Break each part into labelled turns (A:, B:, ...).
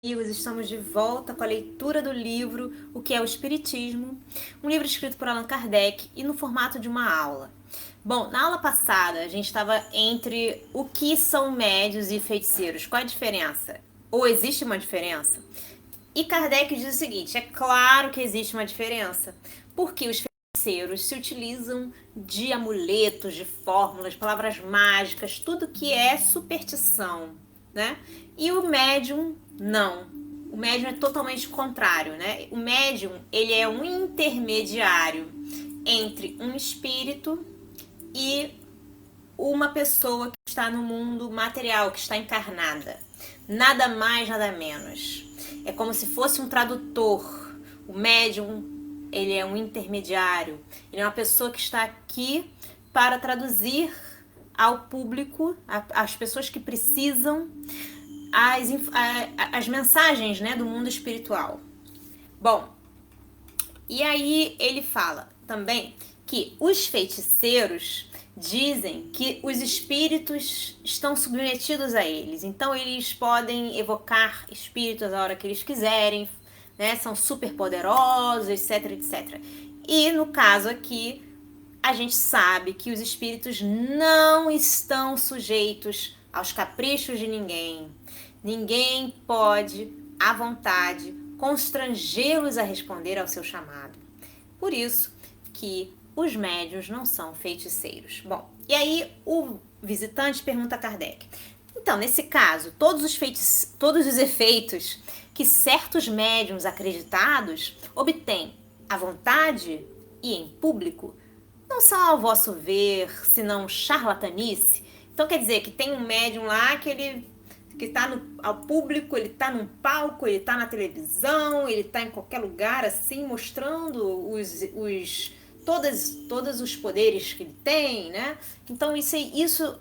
A: Estamos de volta com a leitura do livro O que é o Espiritismo, um livro escrito por Allan Kardec e no formato de uma aula. Bom, na aula passada a gente estava entre o que são médios e feiticeiros, qual a diferença? Ou existe uma diferença? E Kardec diz o seguinte, é claro que existe uma diferença, porque os feiticeiros se utilizam de amuletos, de fórmulas, palavras mágicas, tudo que é superstição, né? E o médium, não. O médium é totalmente contrário, né? O médium, ele é um intermediário entre um espírito e uma pessoa que está no mundo material, que está encarnada. Nada mais, nada menos. É como se fosse um tradutor. O médium, ele é um intermediário. Ele é uma pessoa que está aqui para traduzir ao público, às pessoas que precisam, as mensagens, né, do mundo espiritual. Bom, e aí ele fala também que os feiticeiros dizem que os espíritos estão submetidos a eles, então eles podem evocar espíritos a hora que eles quiserem, né? São super poderosos, etc, etc. E no caso aqui, a gente sabe que os espíritos não estão sujeitos aos caprichos de ninguém. Ninguém pode, à vontade, constrangê-los a responder ao seu chamado. Por isso que os médiuns não são feiticeiros. Bom, e aí o visitante pergunta a Kardec. Então, nesse caso, todos os efeitos que certos médiuns acreditados obtêm à vontade e em público não são, ao vosso ver, senão charlatanice? Então quer dizer que tem um médium lá que ele que está ao público, ele está num palco, ele está na televisão, ele está em qualquer lugar assim, mostrando todos os poderes que ele tem, né? Então isso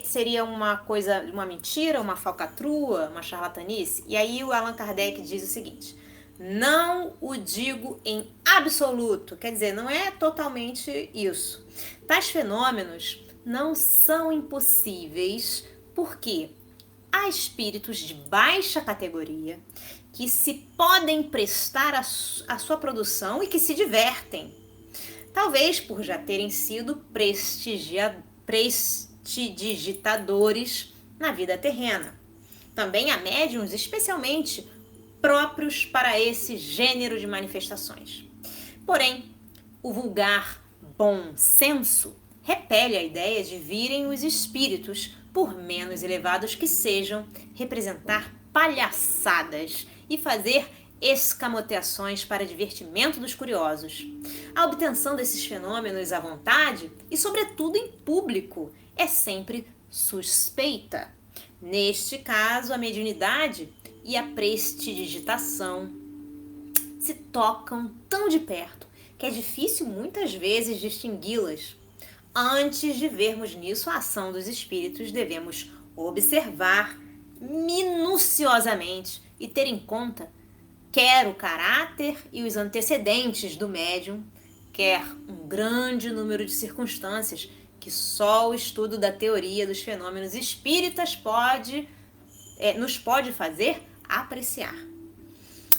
A: seria uma coisa, uma mentira, uma falcatrua, uma charlatanice? E aí o Allan Kardec diz o seguinte: não o digo em absoluto, quer dizer, não é totalmente isso. Tais fenômenos não são impossíveis porque há espíritos de baixa categoria que se podem prestar à sua produção e que se divertem, talvez por já terem sido prestidigitadores na vida terrena. Também há médiuns especialmente próprios para esse gênero de manifestações. Porém, o vulgar bom senso repele a ideia de virem os espíritos, por menos elevados que sejam, representar palhaçadas e fazer escamoteações para divertimento dos curiosos. A obtenção desses fenômenos à vontade e, sobretudo, em público, é sempre suspeita. Neste caso, a mediunidade e a prestidigitação se tocam tão de perto que é difícil muitas vezes distingui-las. Antes de vermos nisso a ação dos espíritos, devemos observar minuciosamente e ter em conta quer o caráter e os antecedentes do médium, quer um grande número de circunstâncias que só o estudo da teoria dos fenômenos espíritas nos pode fazer apreciar.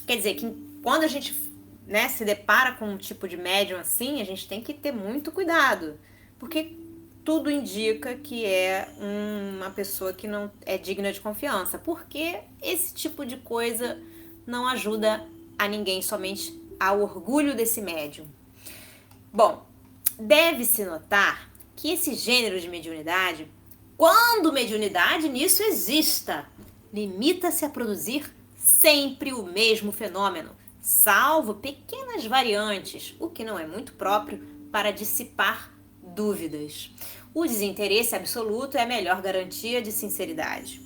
A: Quer dizer que quando a gente, né, se depara com um tipo de médium assim, a gente tem que ter muito cuidado, porque tudo indica que é uma pessoa que não é digna de confiança, porque esse tipo de coisa não ajuda a ninguém, somente ao orgulho desse médium. Bom, deve-se notar que esse gênero de mediunidade, quando mediunidade nisso exista, limita-se a produzir sempre o mesmo fenômeno, salvo pequenas variantes, o que não é muito próprio para dissipar dúvidas. O desinteresse absoluto é a melhor garantia de sinceridade.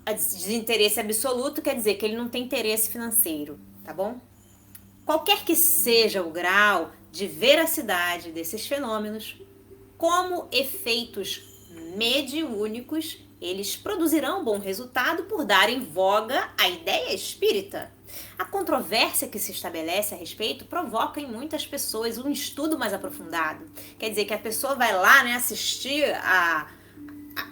A: Desinteresse absoluto quer dizer que ele não tem interesse financeiro, tá bom? Qualquer que seja o grau de veracidade desses fenômenos, como efeitos mediúnicos, eles produzirão bom resultado por darem voga à ideia espírita. A controvérsia que se estabelece a respeito provoca em muitas pessoas um estudo mais aprofundado. Quer dizer que a pessoa vai lá, né, assistir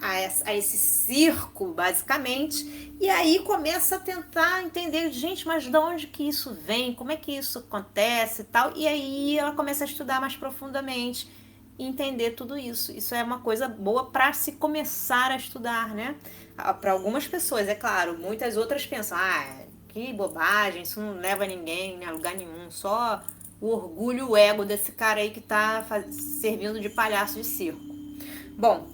A: a esse circo, basicamente, e aí começa a tentar entender, gente, mas de onde que isso vem, como é que isso acontece e tal, e aí ela começa a estudar mais profundamente e entender tudo isso. Isso é uma coisa boa para se começar a estudar, né? Para algumas pessoas, é claro, muitas outras pensam, que bobagem, isso não leva ninguém a lugar nenhum, só o orgulho, o ego desse cara aí que tá servindo de palhaço de circo. Bom,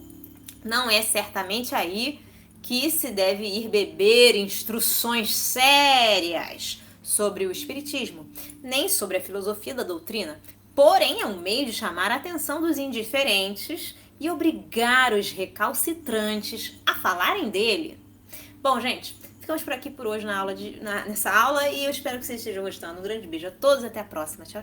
A: não é certamente aí que se deve ir beber instruções sérias sobre o espiritismo, nem sobre a filosofia da doutrina. Porém, é um meio de chamar a atenção dos indiferentes e obrigar os recalcitrantes a falarem dele. Bom, gente, ficamos por aqui por hoje nessa aula e eu espero que vocês estejam gostando. Um grande beijo a todos, até a próxima. Tchau.